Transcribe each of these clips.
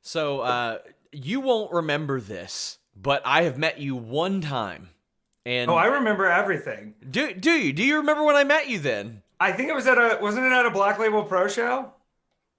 So you won't remember this, but I have met you one time. Oh, I And remember everything. do you? Do you remember when I met you then? I think it was wasn't it at a Black Label Pro show? I,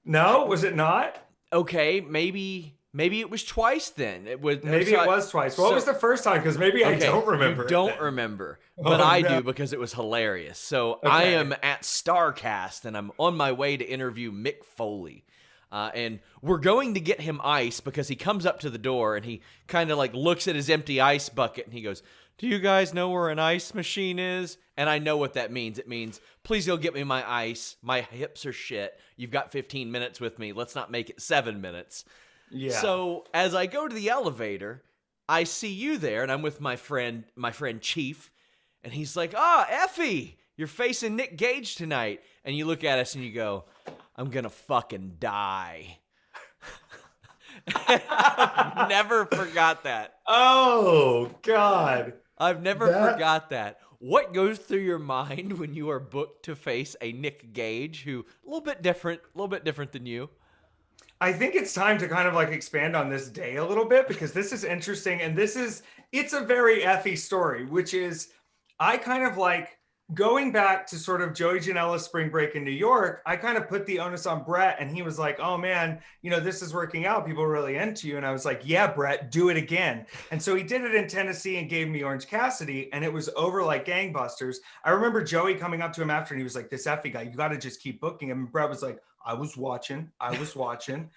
No, was it not? okay, maybe it was twice then. It was Maybe it was twice. What was so the first time? Because maybe I okay, don't you remember it don't then. remember, but Oh I no. do because it was hilarious. So I Okay. am at Starcast and I'm on my way to interview Mick Foley. And we're going to get him ice because he comes up to the door and he kind of like looks at his empty ice bucket and he goes, "Do you guys know where an ice machine is?" And I know what that means. It means, "Please go get me my ice. My hips are shit. You've got 15 minutes with me. Let's not make it 7 minutes." Yeah. So as I go to the elevator, I see you there, and I'm with my friend Chief, and he's like, "Ah, Effy, you're facing Nick Gage tonight." And you look at us and you go, "I'm gonna fucking die." I've never forgot that. Oh God. I've never That forgot that. What goes through your mind when you are booked to face a Nick Gage who a little bit different than you? I think it's time to kind of like expand on this day a little bit because this is interesting and it's a very Effy story, which is I kind of like going back to sort of Joey Janela's spring break in New York. I kind of put the onus on Brett and he was like, "Oh man, this is working out. People are really into you." And I was like, "Yeah, Brett, do it again." And so he did it in Tennessee and gave me Orange Cassidy and it was over like gangbusters. I remember Joey coming up to him after and he was like, "This Effy guy, you got to just keep booking him." And Brett was like, "I was watching. I was watching."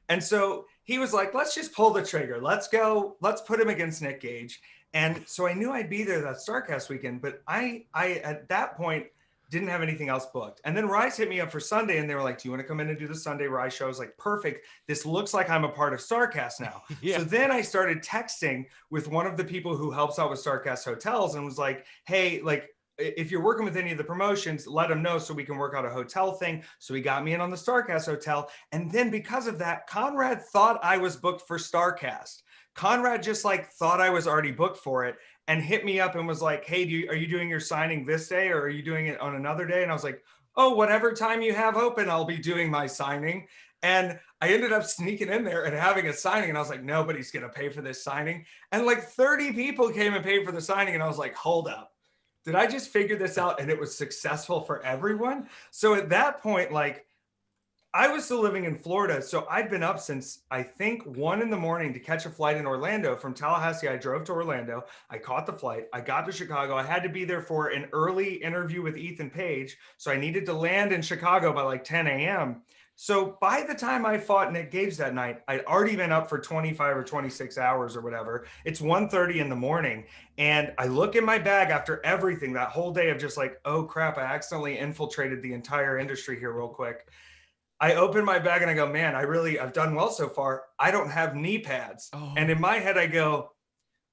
And so he was like, "Let's just pull the trigger. Let's go. Let's put him against Nick Gage." And so I knew I'd be there that Starcast weekend, but I at that point didn't have anything else booked. And then Rise hit me up for Sunday and they were like, "Do you want to come in and do the Sunday Rise show?" I was like, "Perfect. This looks like I'm a part of Starcast now." Yeah. So then I started texting with one of the people who helps out with Starcast hotels and was like, "Hey, like if you're working with any of the promotions, let them know so we can work out a hotel thing." So he got me in on the Starcast hotel. And then because of that, Conrad thought I was booked for Starcast. Conrad just like thought I was already booked for it and hit me up and was like, "Hey, are you doing your signing this day or are you doing it on another day?" And I was like, "Oh, whatever time you have open, I'll be doing my signing." And I ended up sneaking in there and having a signing. And I was like, "Nobody's going to pay for this signing." And like 30 people came and paid for the signing. And I was like, "Hold up. Did I just figure this out?" And it was successful for everyone. So at that point, like I was still living in Florida. So I'd been up since I think 1 in the morning to catch a flight in Orlando from Tallahassee. I drove to Orlando. I caught the flight. I got to Chicago. I had to be there for an early interview with Ethan Page. So I needed to land in Chicago by like 10 a.m. So by the time I fought Nick Gage that night, I'd already been up for 25 or 26 hours or whatever. It's 1:30 in the morning. And I look in my bag after everything, that whole day of just like, "Oh crap, I accidentally infiltrated the entire industry here real quick." I open my bag and I go, "Man, I've done well so far. I don't have knee pads." And in Oh. my head, I go,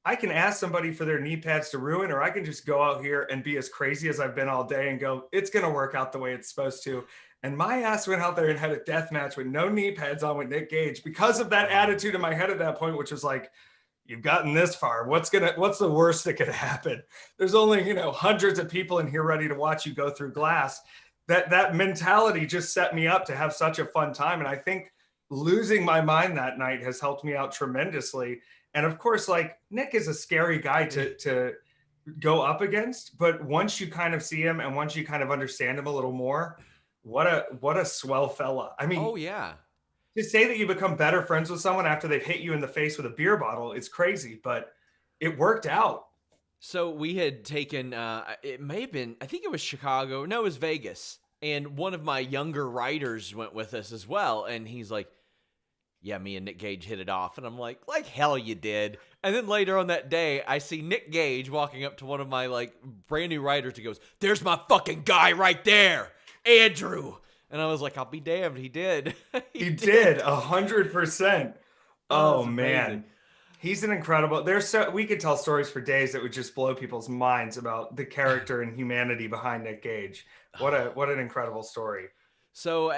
I can ask somebody for their knee pads to ruin, or I can just go out here and be as crazy as I've been all day and go, "It's going to work out the way it's supposed to." And my ass went out there and had a death match with no knee pads on with Nick Gage because of that Oh. attitude in my head at that point, which was like, "You've gotten this far. What's the worst that could happen? There's only, hundreds of people in here ready to watch you go through glass." That mentality just set me up to have such a fun time. And I think losing my mind that night has helped me out tremendously. And of course, like Nick is a scary guy to go up against, but once you kind of see him and once you kind of understand him a little more, what a swell fella. I mean, Oh yeah. to say that you become better friends with someone after they've hit you in the face with a beer bottle, it's crazy, but it worked out. So we had taken it may have been, I think it was Chicago. No, it was Vegas. And one of my younger writers went with us as well, and he's like, "Yeah, me and Nick Gage hit it off." And I'm like hell you did. And then later on that day, I see Nick Gage walking up to one of my like brand new writers. He goes, "There's my fucking guy right there, Andrew." And I was like, "I'll be damned, he did." He He did. did 100%. Oh, Oh that's amazing. man. He's an incredible. We could tell stories for days that would just blow people's minds about the character and humanity behind Nick Gage. What an incredible story. So